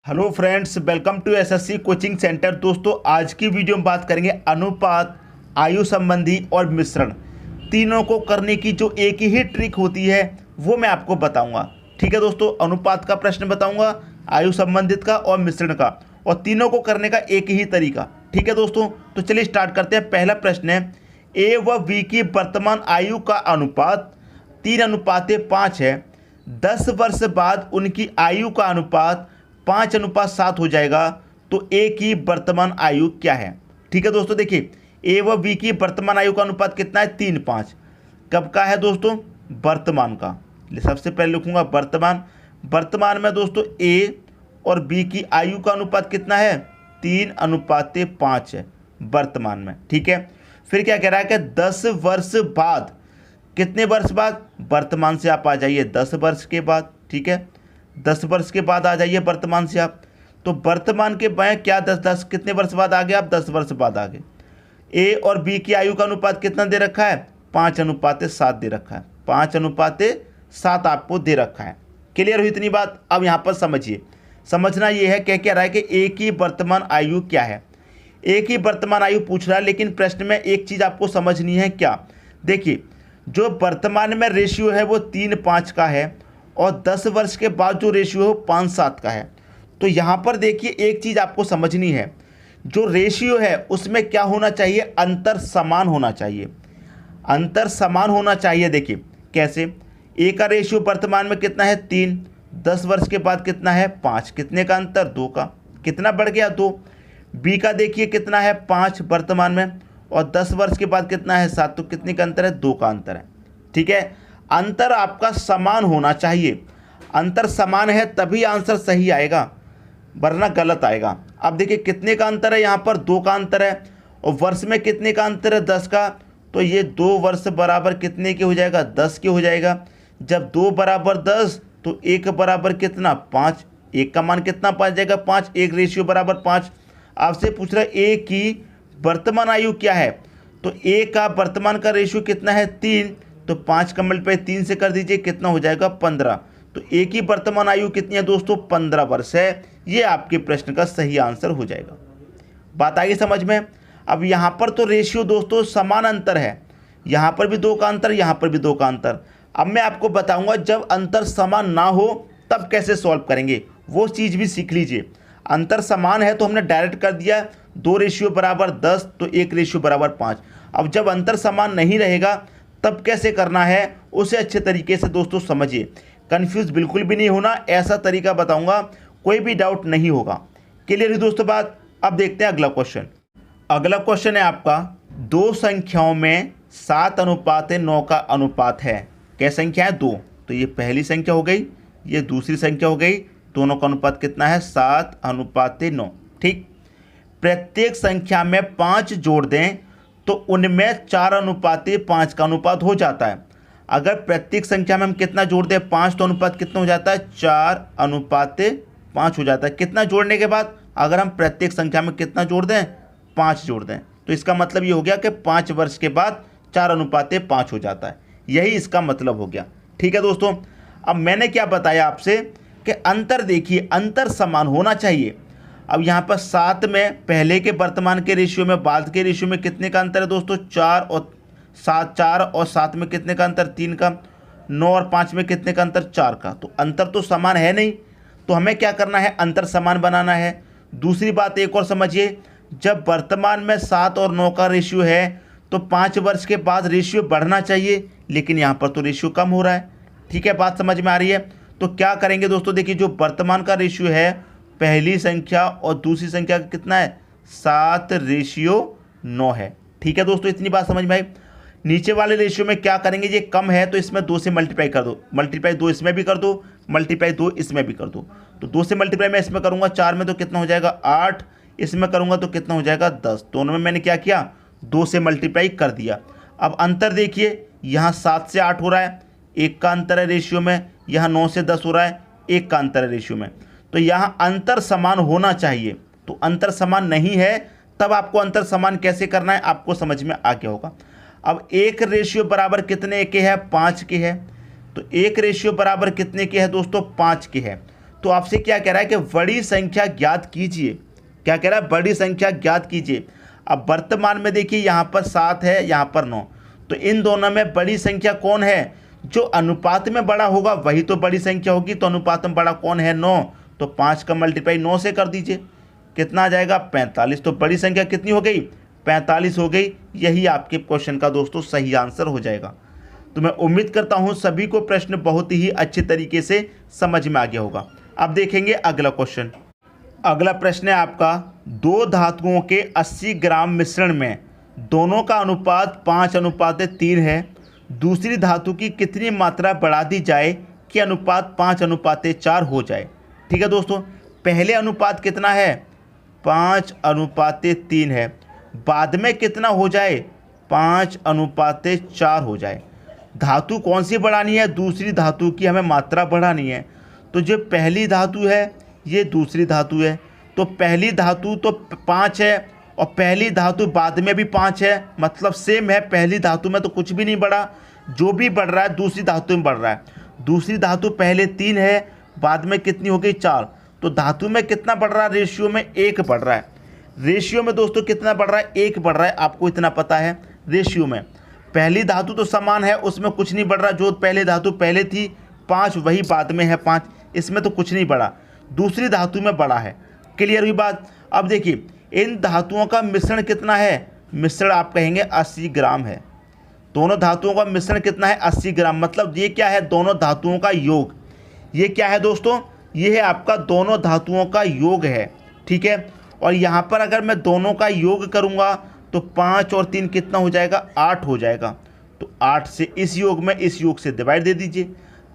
Hello friends, welcome to SSC coaching centre. दोस्तों, आज की वीडियो में बात करेंगे अनुपात, आयु संबंधी और मिश्रण तीनों को करने की जो एक ही ट्रिक होती है वो मैं आपको बताऊंगा। ठीक है दोस्तों, अनुपात का प्रश्न बताऊंगा, आयु संबंधित का और मिश्रण का, और तीनों को करने का एक ही तरीका। ठीक है दोस्तों, तो चलिए स्टार्ट करते हैं। पहला प्रश्न है, ए व बी की वर्तमान आयु का अनुपात 3:5 है। 10 वर्ष बाद उनकी आयु का अनुपात 5:7 हो जाएगा, तो ए की वर्तमान आयु क्या है। ठीक है दोस्तों, देखिए ए व बी की वर्तमान आयु का अनुपात कितना है, 3:5। कब का है दोस्तों, वर्तमान का। सबसे पहले लिखूंगा वर्तमान। वर्तमान में दोस्तों ए और बी की आयु का अनुपात कितना है, 3:5 है वर्तमान में। ठीक है, फिर क्या कह रहा है कि 10 वर्ष बाद, कितने वर्ष बाद, वर्तमान से आप आ जाइए 10 वर्ष के बाद। ठीक है, 10 वर्ष के बाद आ जाइए वर्तमान से आप। तो वर्तमान के बैंक क्या 10 कितने वर्ष बाद आ गए आप, 10 वर्ष बाद आ गए। ए और बी की आयु का अनुपात कितना दे रखा है, 5:7 दे रखा है। 5:7 आपको दे रखा है। क्लियर हुई इतनी बात। अब यहाँ पर समझिए, समझना ये है, क्या रहा है कि ए की वर्तमान आयु क्या है। ए की वर्तमान आयु पूछ रहा है, लेकिन प्रश्न में एक चीज़ आपको समझनी है। क्या, देखिए जो वर्तमान में रेशियो है वो 3:5 का है, और 10 वर्ष के बाद जो रेशियो है वो 5:7 का है। तो यहाँ पर देखिए एक चीज़ आपको समझनी है, जो रेशियो है उसमें क्या होना चाहिए, अंतर समान होना चाहिए। अंतर समान होना चाहिए। देखिए कैसे, ए का रेशियो वर्तमान में कितना है, 3, 10 वर्ष के बाद कितना है, 5, कितने का अंतर, 2 का, कितना बढ़ गया, 2। बी का देखिए कितना है, 5 वर्तमान में, और 10 वर्ष के बाद कितना है, 7, तो कितने का अंतर है, 2 का अंतर है। ठीक है, अंतर आपका समान होना चाहिए। अंतर समान है तभी आंसर सही आएगा, वरना गलत आएगा। अब देखिए कितने का अंतर है, यहाँ पर 2 का अंतर है, और वर्ष में कितने का अंतर है, 10 का। तो ये 2 वर्ष बराबर कितने के हो जाएगा, 10 के हो जाएगा। जब 2 बराबर 10 तो 1 बराबर कितना, 5। 1 का मान कितना पा जाएगा, 5। 1 रेशियो बराबर 5। आपसे पूछ रहा है ए की वर्तमान आयु क्या है, तो ए का वर्तमान का रेशियो कितना है, 3। तो 5 का मल्टीप्लाई 3 से कर दीजिए, कितना हो जाएगा, 15। तो ए की वर्तमान आयु कितनी है दोस्तों, 15 वर्ष है। ये आपके प्रश्न का सही आंसर हो जाएगा। बात आई समझ में। अब यहाँ पर तो रेशियो दोस्तों समान अंतर है, यहाँ पर भी 2 का अंतर, यहाँ पर भी 2 का अंतर। अब मैं आपको बताऊंगा जब अंतर समान ना हो तब कैसे सॉल्व करेंगे, वो चीज़ भी सीख लीजिए। अंतर समान है तो हमने डायरेक्ट कर दिया 2 रेशियो बराबर 10, तो 1 रेशियो बराबर 5। अब जब अंतर समान नहीं रहेगा तब कैसे करना है, उसे अच्छे तरीके से दोस्तों समझिए। कंफ्यूज बिल्कुल भी नहीं होना, ऐसा तरीका बताऊंगा, कोई भी डाउट नहीं होगा। क्लियर है दोस्तों बात। अब देखते हैं अगला क्वेश्चन। अगला क्वेश्चन है आपका, 2 संख्याओं में 7:9 का अनुपात है। क्या संख्या है, 2। तो ये पहली संख्या हो गई, ये दूसरी संख्या हो गई। दोनों का अनुपात कितना है, 7:9। ठीक, प्रत्येक संख्या में 5 जोड़ दें तो उनमें 4:5 का अनुपात हो जाता है। अगर प्रत्येक संख्या में हम कितना जोड़ दें, 5, तो अनुपात कितना हो जाता है, 4:5 हो जाता है। कितना जोड़ने के बाद, अगर हम प्रत्येक संख्या में कितना जोड़ दें, 5 जोड़ दें, तो इसका मतलब ये हो गया कि 5 वर्ष के बाद 4:5 हो जाता है। यही इसका मतलब हो गया। ठीक है दोस्तों, अब मैंने क्या बताया आपसे कि अंतर देखिए, अंतर समान होना चाहिए। अब यहाँ पर 7 में पहले के वर्तमान के रेशियो में बाद के रेशियो में कितने का अंतर है दोस्तों, 4 और 7 में कितने का अंतर, 3 का। 9 और 5 में कितने का अंतर, 4 का। तो अंतर तो समान है नहीं, तो हमें क्या करना है, अंतर समान बनाना है। दूसरी बात एक और समझिए, जब वर्तमान में 7 और 9 का रेशियो है तो 5 वर्ष के बाद रेशियो बढ़ना चाहिए, लेकिन यहाँ पर तो रेशियो कम हो रहा है। ठीक है, बात समझ में आ रही है। तो क्या करेंगे दोस्तों, देखिए जो वर्तमान का रेशियो है, पहली संख्या और दूसरी संख्या का कितना है, 7:9 है। ठीक है दोस्तों, इतनी बात समझ में आई। नीचे वाले रेशियो में क्या करेंगे, ये कम है तो इसमें 2 से मल्टीप्लाई कर दो, मल्टीप्लाई 2 इसमें भी कर दो, मल्टीप्लाई 2 इसमें भी कर दो। तो 2 से मल्टीप्लाई मैं इसमें करूँगा 4 में, तो कितना हो जाएगा, 8। इसमें करूँगा तो कितना हो जाएगा, 10। दोनों में मैंने क्या किया, 2 से मल्टीप्लाई कर दिया। अब अंतर देखिए, यहाँ 7 से 8 हो रहा है, 1 का अंतर है रेशियो में। यहाँ 9 से 10 हो रहा है, 1 का अंतर है रेशियो में। तो यहाँ अंतर समान होना चाहिए, तो अंतर समान नहीं है, तब आपको अंतर समान कैसे करना है आपको समझ में आ गया होगा। अब 1 रेशियो बराबर कितने के है, 5 के है। तो 1 रेशियो बराबर कितने के है दोस्तों, 5 के है। तो आपसे क्या कह रहा है कि बड़ी संख्या ज्ञात कीजिए। क्या कह रहा है? बड़ी संख्या ज्ञात कीजिए। अब वर्तमान में देखिए यहाँ पर 7 है, यहाँ पर 9, तो इन दोनों में बड़ी संख्या कौन है? जो अनुपात में बड़ा होगा वही तो बड़ी संख्या होगी। तो अनुपात में बड़ा कौन है? 9। तो 5 का मल्टीप्लाई 9 से कर दीजिए, कितना आ जाएगा? 45। तो बड़ी संख्या कितनी हो गई? 45 हो गई। यही आपके क्वेश्चन का दोस्तों सही आंसर हो जाएगा। तो मैं उम्मीद करता हूँ सभी को प्रश्न बहुत ही अच्छे तरीके से समझ में आ गया होगा। अब देखेंगे अगला क्वेश्चन। अगला प्रश्न है आपका, 2 धातुओं के 80 ग्राम मिश्रण में दोनों का अनुपात 5:3 है। दूसरी धातु की कितनी मात्रा बढ़ा दी जाए कि अनुपात 5:4 हो जाए? ठीक है दोस्तों, पहले अनुपात कितना है? 5:3 है। बाद में कितना हो जाए? 5:4 हो जाए। धातु कौन सी बढ़ानी है? दूसरी धातु की हमें मात्रा बढ़ानी है। तो जो पहली धातु है ये दूसरी धातु है, तो पहली धातु तो 5 है और पहली धातु बाद में भी 5 है, मतलब सेम है। पहली धातु में तो कुछ भी नहीं बढ़ा, जो भी बढ़ रहा है दूसरी धातु में बढ़ रहा है। दूसरी धातु पहले 3 है, बाद में कितनी हो गई? 4। तो धातु में कितना बढ़ रहा है? रेशियो में 1 बढ़ रहा है। रेशियो में दोस्तों कितना बढ़ रहा है? 1 बढ़ रहा है। आपको इतना पता है। रेशियो में पहली धातु तो समान है, उसमें कुछ नहीं बढ़ रहा। जो पहले धातु पहले थी 5 वही बाद में है 5, इसमें तो कुछ नहीं बढ़ा। दूसरी धातु में बढ़ा है। क्लियर हुई बात? अब देखिए इन धातुओं का मिश्रण कितना है? मिश्रण आप कहेंगे 80 ग्राम है। दोनों धातुओं का मिश्रण कितना है? 80 ग्राम। मतलब ये क्या है? दोनों धातुओं का योग। ये क्या है दोस्तों? ये है आपका दोनों धातुओं का योग है। ठीक है, और यहाँ पर अगर मैं दोनों का योग करूँगा तो 5 और 3 कितना हो जाएगा? 8 हो जाएगा। तो 8 से इस योग में इस योग से डिवाइड दे दीजिए।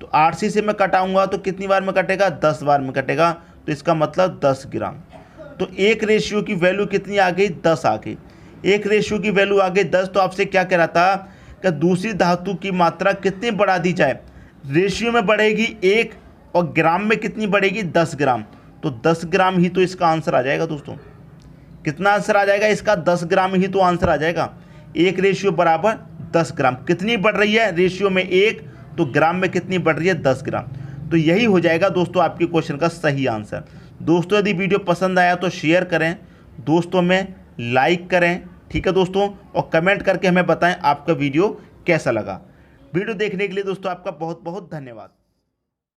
तो 8 से मैं कटाऊंगा तो कितनी बार में कटेगा? 10 बार में कटेगा। तो इसका मतलब 10 ग्राम। तो एक रेशियो की वैल्यू कितनी आ गई? 10 आ गई। एक रेशियो की वैल्यू आ गई 10। तो आपसे क्या कह रहा था कि दूसरी धातु की मात्रा कितनी बढ़ा दी जाए? रेशियो में बढ़ेगी 1 और ग्राम में कितनी बढ़ेगी? 10 ग्राम। तो 10 ग्राम ही तो इसका आंसर आ जाएगा दोस्तों। कितना आंसर आ जाएगा इसका? 10 ग्राम ही तो आंसर आ जाएगा। एक रेशियो बराबर 10 ग्राम। कितनी बढ़ रही है? रेशियो में 1, तो ग्राम में कितनी बढ़ रही है? 10 ग्राम। तो यही हो जाएगा दोस्तों आपके क्वेश्चन का सही आंसर। दोस्तों यदि वीडियो पसंद आया तो शेयर करें, दोस्तों में लाइक करें। ठीक है दोस्तों, और कमेंट करके हमें बताएं आपका वीडियो कैसा लगा। वीडियो देखने के लिए दोस्तों आपका बहुत बहुत धन्यवाद।